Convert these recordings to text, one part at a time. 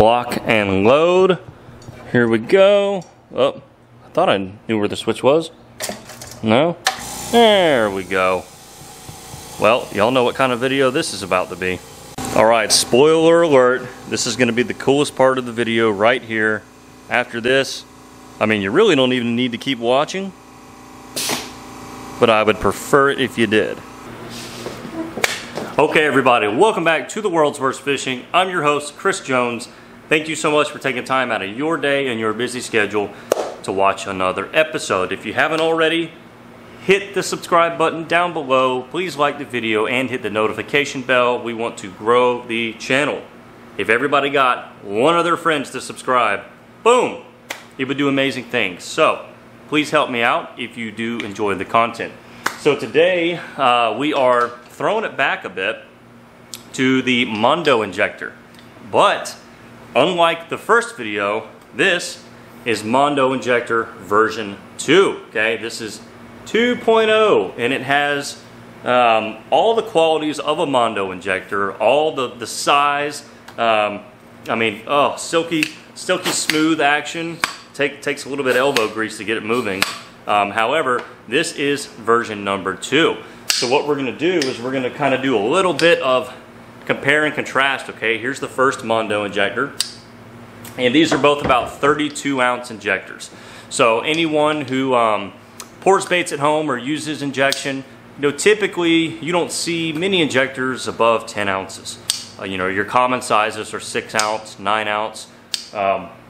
Lock and load. Here we go. Oh, I thought I knew where the switch was. No? There we go. Well, y'all know what kind of video this is about to be. Alright, spoiler alert. This is going to be the coolest part of the video right here. After this, I mean, you really don't even need to keep watching, but I would prefer it if you did. Okay, everybody, welcome back to the World's Worst Fishing. I'm your host, Chris Jones. Thank you so much for taking time out of your day and your busy schedule to watch another episode. If you haven't already, hit the subscribe button down below. Please like the video and hit the notification bell. We want to grow the channel. If everybody got one of their friends to subscribe, boom, it would do amazing things. So please help me out if you do enjoy the content. So today we are throwing it back a bit to the MONDO injector. But unlike the first video, this is MONDO injector version 2. Okay, this is 2.0, and it has all the qualities of a MONDO injector, all the size. I mean, oh, silky smooth action. Takes a little bit of elbow grease to get it moving. However, this is version number 2. So what we're going to do is we're going to kind of do a little bit of compare and contrast. Okay, here's the first MONDO injector, and these are both about 32-ounce injectors. So anyone who pours baits at home or uses injection, typically you don't see many injectors above 10 ounces. Your common sizes are 6-ounce, 9-ounce.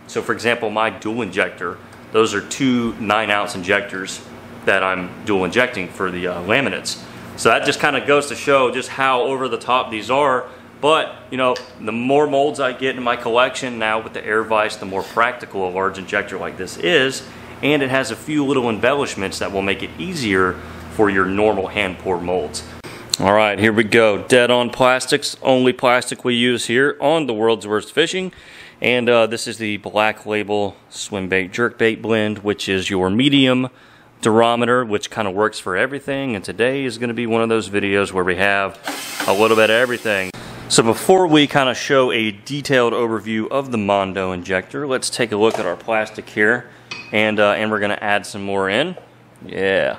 So for example, my dual injector, those are 2 9-ounce injectors that I'm dual injecting for the laminates. So that just kind of goes to show just how over the top these are. But, the more molds I get in my collection now with the air vise, the more practical a large injector like this is. And it has a few little embellishments that will make it easier for your normal hand pour molds. All right, here we go. Dead on plastics, only plastic we use here on the World's Worst Fishing. And this is the Black Label Swim Bait Jerkbait Blend, which is your medium durometer, which kind of works for everything. And today is going to be one of those videos where we have a little bit of everything. So before we kind of show a detailed overview of the MONDO injector, let's take a look at our plastic here, and we're going to add some more in. Yeah.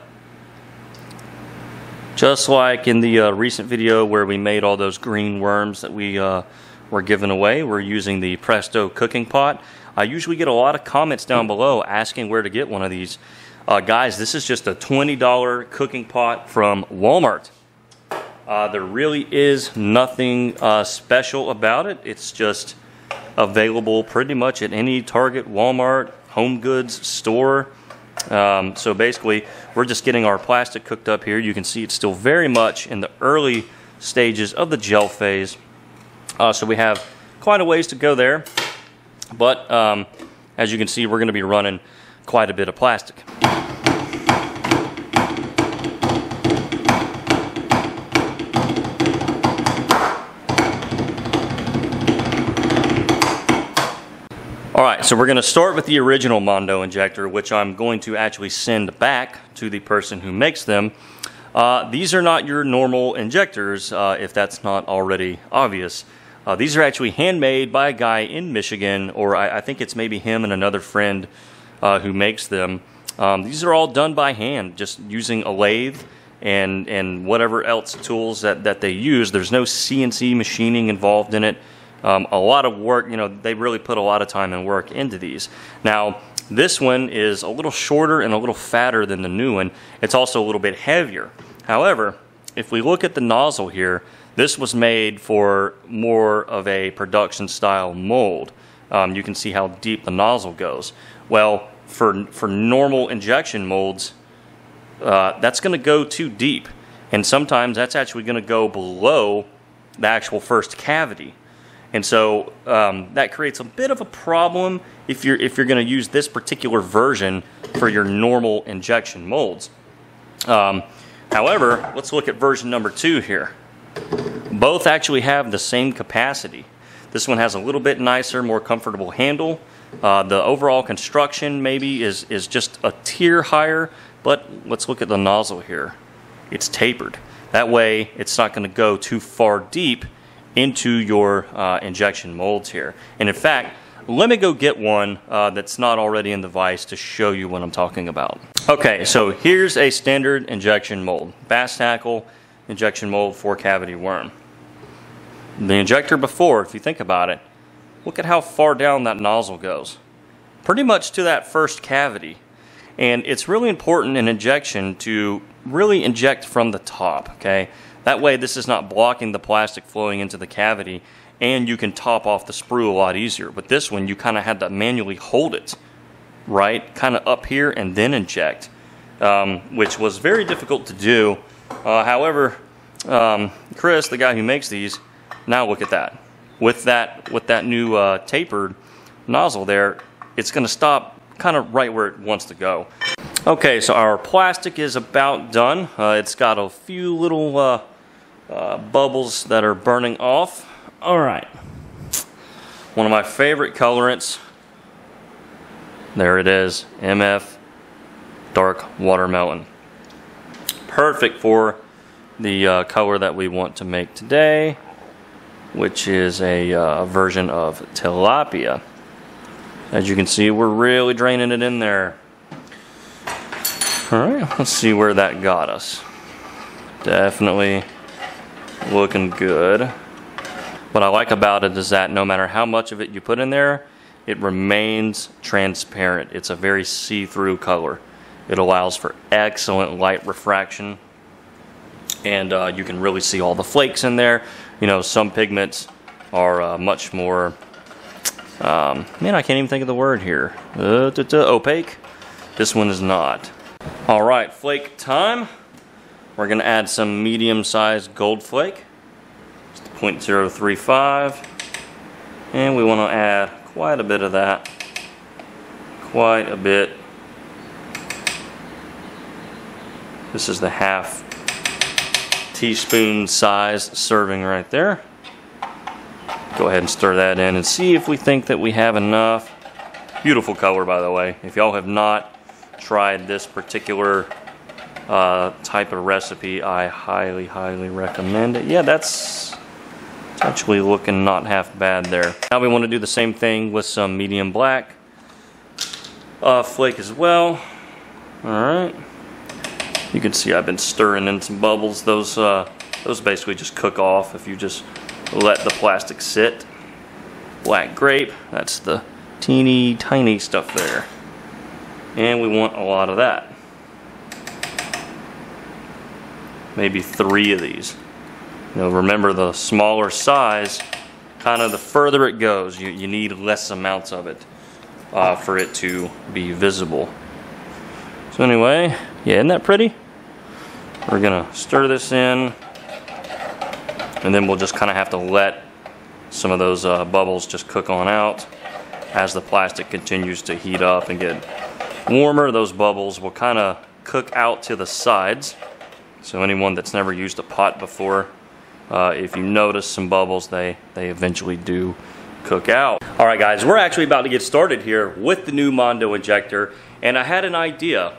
Just like in the recent video where we made all those green worms that we were giving away, we're using the Presto cooking pot. I usually get a lot of comments down below asking where to get one of these. Guys, this is just a $20 cooking pot from Walmart. There really is nothing special about it. It's just available pretty much at any Target, Walmart, home goods store. So basically, we're just getting our plastic cooked up here. You can see it's still very much in the early stages of the gel phase. So we have quite a ways to go there. But as you can see, we're going to be running quite a bit of plastic. Alright, so we're going to start with the original MONDO injector, which I'm going to actually send back to the person who makes them. These are not your normal injectors, if that's not already obvious. These are actually handmade by a guy in Michigan, or I think it's maybe him and another friend who makes them. These are all done by hand, just using a lathe and whatever else tools that they use. There's no CNC machining involved in it. A lot of work, they really put a lot of time and work into these. Now, this one is a little shorter and a little fatter than the new one. It's also a little bit heavier. However, if we look at the nozzle here, this was made for more of a production style mold. You can see how deep the nozzle goes. Well, for normal injection molds, that's going to go too deep. And sometimes that's actually going to go below the actual first cavity. And so that creates a bit of a problem if you're going to use this particular version for your normal injection molds. However, let's look at version number 2 here. Both actually have the same capacity. This one has a little bit nicer, more comfortable handle. The overall construction maybe is just a tier higher, but let's look at the nozzle here. It's tapered. That way it's not going to go too far deep into your injection molds here. And in fact, let me go get one that's not already in the vise to show you what I'm talking about. Okay, so here's a standard injection mold. Bass tackle injection mold, 4-cavity worm. The injector before, if you think about it, look at how far down that nozzle goes. Pretty much to that first cavity. And it's really important in injection to really inject from the top, okay? That way this is not blocking the plastic flowing into the cavity, and you can top off the sprue a lot easier. But this one, you kind of had to manually hold it, right? Kind of up here and then inject, which was very difficult to do. However, Chris, the guy who makes these, now look at that. With that new tapered nozzle there, it's going to stop kind of right where it wants to go. Okay, so our plastic is about done. It's got a few little bubbles that are burning off. All right, one of my favorite colorants. There it is, MF Dark Watermelon. Perfect for the color that we want to make today, which is a version of tilapia. As you can see, we're really draining it in there. All right, let's see where that got us. Definitely looking good. What I like about it is that no matter how much of it you put in there, it remains transparent. It's a very see-through color. It allows for excellent light refraction, and you can really see all the flakes in there. You know, some pigments are much more, man, I can't even think of the word here. Opaque. This one is not. All right, flake time. We're gonna add some medium-sized gold flake. 0.035, and we want to add quite a bit of that. Quite a bit. This is the half teaspoon size serving right there. Go ahead and stir that in and see if we think that we have enough. Beautiful color, by the way. If y'all have not tried this particular type of recipe, I highly, highly recommend it. Yeah, that's actually looking not half bad there. Now we want to do the same thing with some medium black flake as well. Alright. You can see I've been stirring in some bubbles. Those basically just cook off if you just let the plastic sit. Black grape, that's the teeny tiny stuff there. And we want a lot of that. Maybe 3 of these. You know, remember, the smaller size, kind of the further it goes, you need less amounts of it for it to be visible. So anyway, yeah, isn't that pretty? We're gonna stir this in, and then we'll just kind of have to let some of those bubbles just cook on out. As the plastic continues to heat up and get warmer, those bubbles will kind of cook out to the sides. So anyone that's never used a pot before, if you notice some bubbles, they eventually do cook out. All right, guys, we're actually about to get started here with the new MONDO injector, and I had an idea.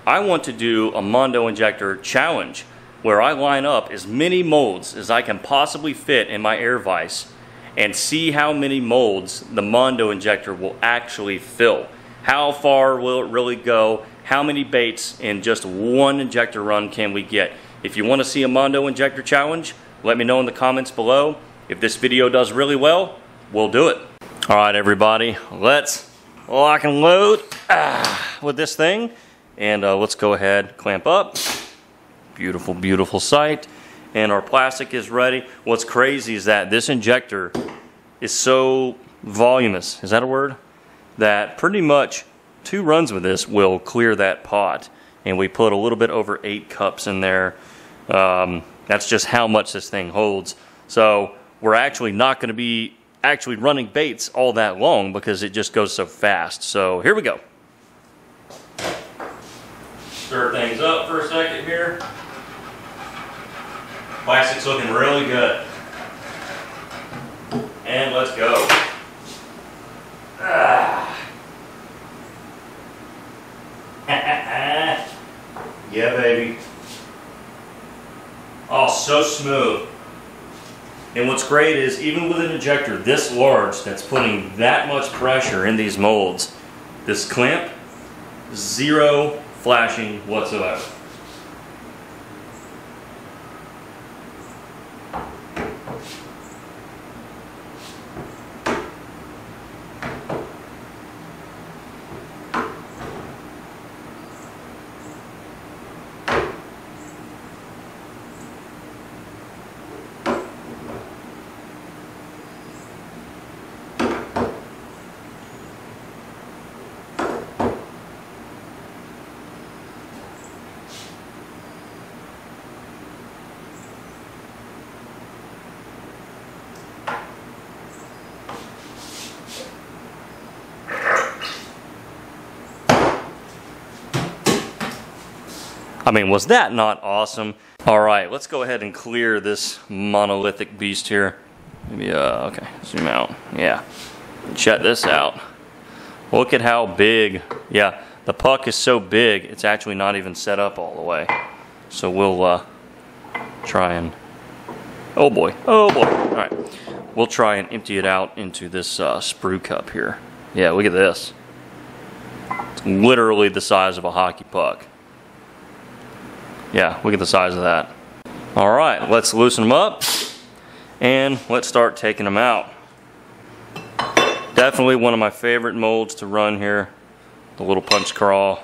I want to do a MONDO injector challenge where I line up as many molds as I can possibly fit in my air vise and see how many molds the MONDO injector will actually fill. How far will it really go? How many baits in just one injector run can we get? If you want to see a MONDO injector challenge, let me know in the comments below. If this video does really well, we'll do it. All right, everybody, let's lock and load with this thing. And let's go ahead, clamp up. Beautiful, beautiful sight. And our plastic is ready. What's crazy is that this injector is so voluminous, is that a word? That pretty much 2 runs with this will clear that pot. And we put a little bit over 8 cups in there. That's just how much this thing holds. So we're actually not going to be actually running baits all that long because it just goes so fast. So here we go. Stir things up for a second here. Plastic's looking really good. And let's go. Yeah, baby. Oh, so smooth. And what's great is even with an injector this large that's putting that much pressure in these molds, this clamp, zero flashing whatsoever. I mean, was that not awesome? All right, let's go ahead and clear this monolithic beast here. Maybe, okay, zoom out. Yeah, check this out. Look at how big. Yeah, the puck is so big, it's actually not even set up all the way. So we'll try and, oh boy. All right, we'll try and empty it out into this sprue cup here. Yeah, look at this. It's literally the size of a hockey puck. Yeah, look at the size of that. All right, let's loosen them up and let's start taking them out. Definitely one of my favorite molds to run here, the little punch crawl.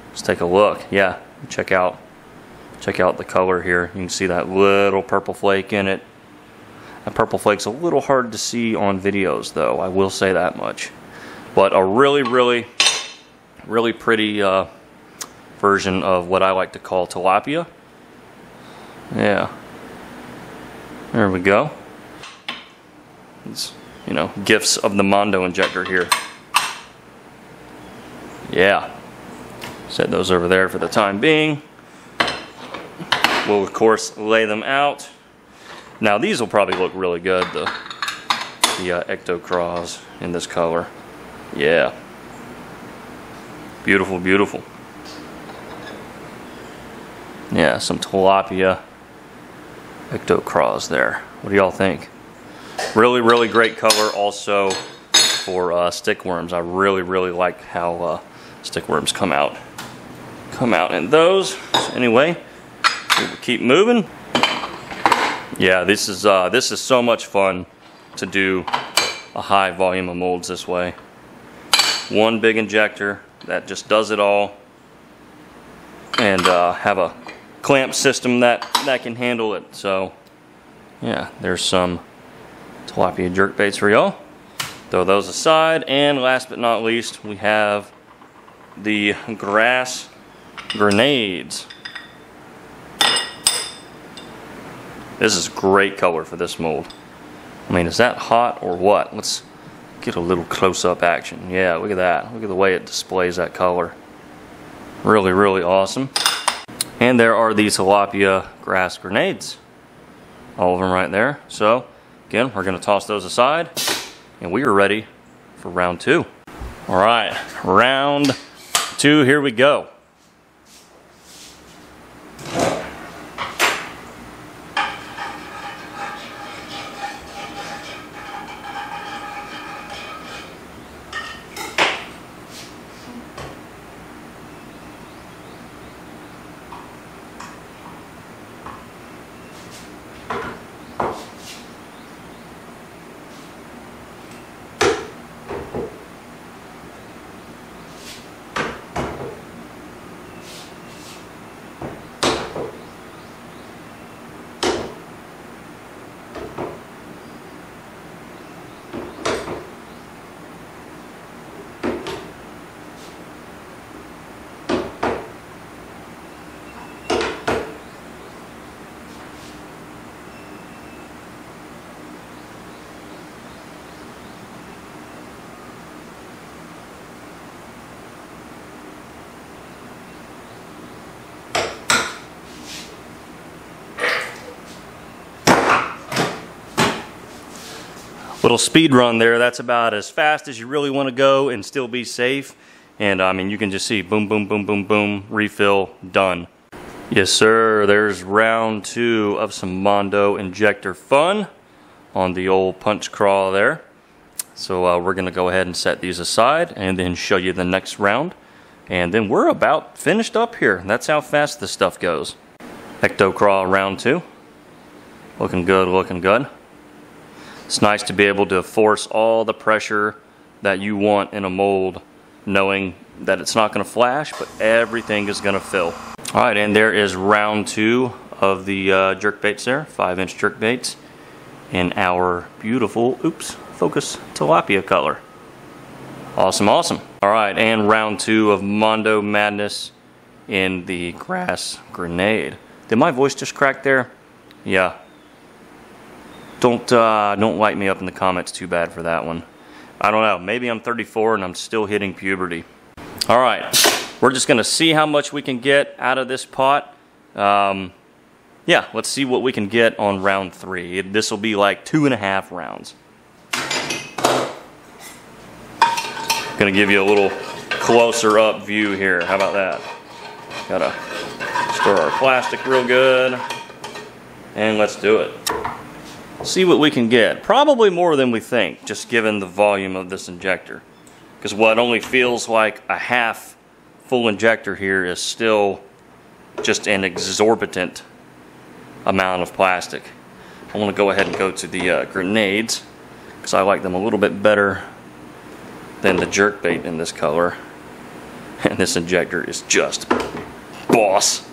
Let's take a look. Yeah, check out the color here. You can see that little purple flake in it. That purple flake's a little hard to see on videos though, I will say that much. But a really, really, really pretty version of what I like to call tilapia. Yeah, there we go. It's, you know, gifts of the MONDO injector here. Yeah, set those over there for the time being. We'll of course lay them out. Now these will probably look really good, the ectocraws in this color. Yeah, beautiful, beautiful. Yeah, some tilapia ectocraws there. What do y'all think? Really, really great color also for stickworms. I really, really like how stickworms come out in those. So anyway, we'll keep moving. Yeah, this is so much fun to do a high volume of molds this way. One big injector that just does it all, and have a clamp system that can handle it. So yeah, there's some tilapia jerkbaits for y'all. Throw those aside, and last but not least, we have the grass grenades. This is great color for this mold. I mean, is that hot or what? Let's get a little close-up action. Yeah, look at that. Look at the way it displays that color. Really, really awesome. And there are these tilapia grass grenades. All of them right there. So, again, we're going to toss those aside, and we are ready for round two. All right, round two, here we go. Little speed run there. That's about as fast as you really want to go and still be safe. And I mean, you can just see boom, boom, boom, boom, boom, refill, done. Yes, sir. There's round 2 of some Mondo injector fun on the old punch crawl there. So we're going to go ahead and set these aside and then show you the next round. And then we're about finished up here. That's how fast this stuff goes. Ecto crawl round 2. Looking good, looking good. It's nice to be able to force all the pressure that you want in a mold, knowing that it's not going to flash, but everything is going to fill. All right, and there is round 2 of the jerk baits there, 5-inch jerk baits in our beautiful, focus tilapia color. Awesome, awesome. All right, and round 2 of Mondo Madness in the grass grenade. Did my voice just crack there? Yeah. Don't light me up in the comments too bad for that one. I don't know, maybe I'm 34 and I'm still hitting puberty. All right, we're just gonna see how much we can get out of this pot. Yeah, let's see what we can get on round 3. This will be like 2.5 rounds. Gonna give you a little closer up view here. How about that? Gotta stir our plastic real good. And let's do it. See what we can get. Probably more than we think, just given the volume of this injector. Because what only feels like a half full injector here is still just an exorbitant amount of plastic. I want to go ahead and go to the grenades, because I like them a little bit better than the jerkbait in this color. And this injector is just boss.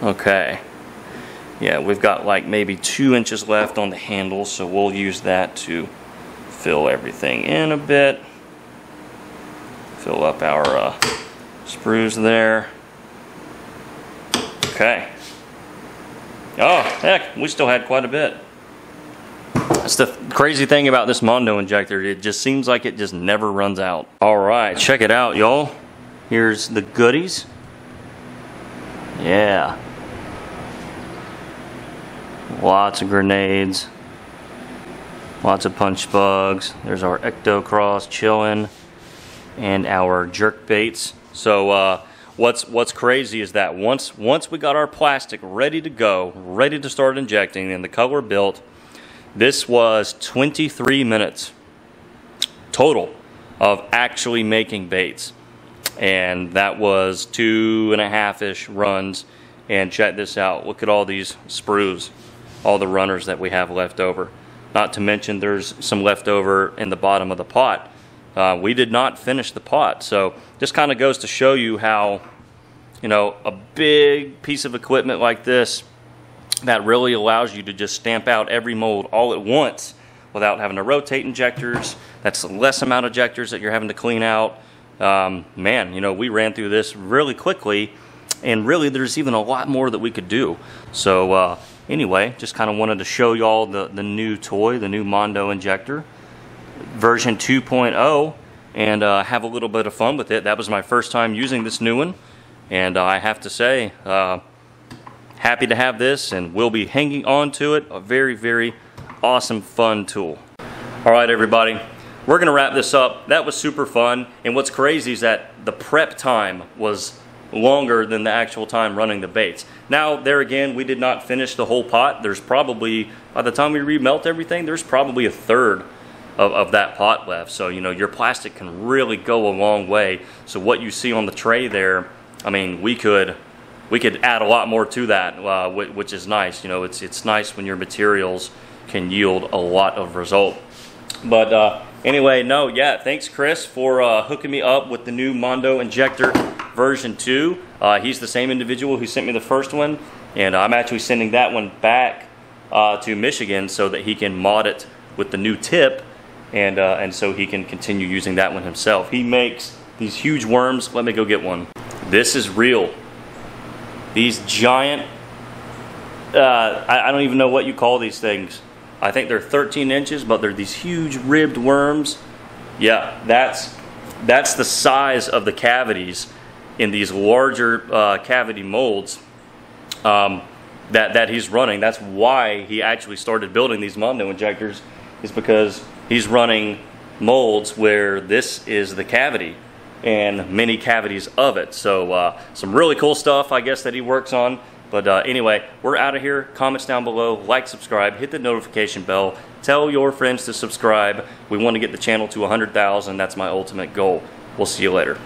Okay. Yeah, we've got like maybe 2 inches left on the handle, so we'll use that to fill everything in a bit. Fill up our sprues there. Okay. Oh, heck, we still had quite a bit. That's the crazy thing about this Mondo injector. It just seems like it just never runs out. All right, check it out, y'all. Here's the goodies. Yeah. Lots of grenades. Lots of punch bugs. There's our Ecto Cross chilling. And our jerk baits. So what's crazy is that once we got our plastic ready to go, ready to start injecting, and the color built, this was 23 minutes total of actually making baits. And that was 2.5-ish runs. And check this out. Look at all these sprues, all the runners that we have left over. Not to mention there's some left over in the bottom of the pot. We did not finish the pot, so just kind of goes to show you how, you know, a big piece of equipment like this that really allows you to just stamp out every mold all at once without having to rotate injectors. That's less amount of injectors that you're having to clean out. Man, you know, we ran through this really quickly, and really there's even a lot more that we could do. So anyway, just kind of wanted to show y'all the new toy, the new Mondo injector. Version 2.0, and have a little bit of fun with it. That was my first time using this new one, and I have to say, happy to have this, and we'll be hanging on to it. A very, very awesome, fun tool. All right, everybody, we're gonna wrap this up. That was super fun, and what's crazy is that the prep time was longer than the actual time running the baits. Now, there again, we did not finish the whole pot. There's probably, by the time we remelt everything, there's probably a third of that pot left. So, you know, your plastic can really go a long way. So what you see on the tray there, I mean, we could add a lot more to that, which is nice. You know, it's nice when your materials can yield a lot of result. But anyway, no, yeah, thanks Chris for hooking me up with the new Mondo injector version 2. He's the same individual who sent me the first one, and I'm actually sending that one back to Michigan so that he can mod it with the new tip. And so he can continue using that one himself. He makes these huge worms. Let me go get one. This is real. These giant, I don't even know what you call these things. I think they're 13 inches, but they're these huge ribbed worms. Yeah, that's the size of the cavities in these larger cavity molds that he's running. That's why he actually started building these Mondo injectors, is because he's running molds where this is the cavity. and many cavities of it. So some really cool stuff, I guess, that he works on. But anyway, we're out of here. Comments down below, like, subscribe, hit the notification bell, tell your friends to subscribe. We want to get the channel to 100,000. That's my ultimate goal. We'll see you later.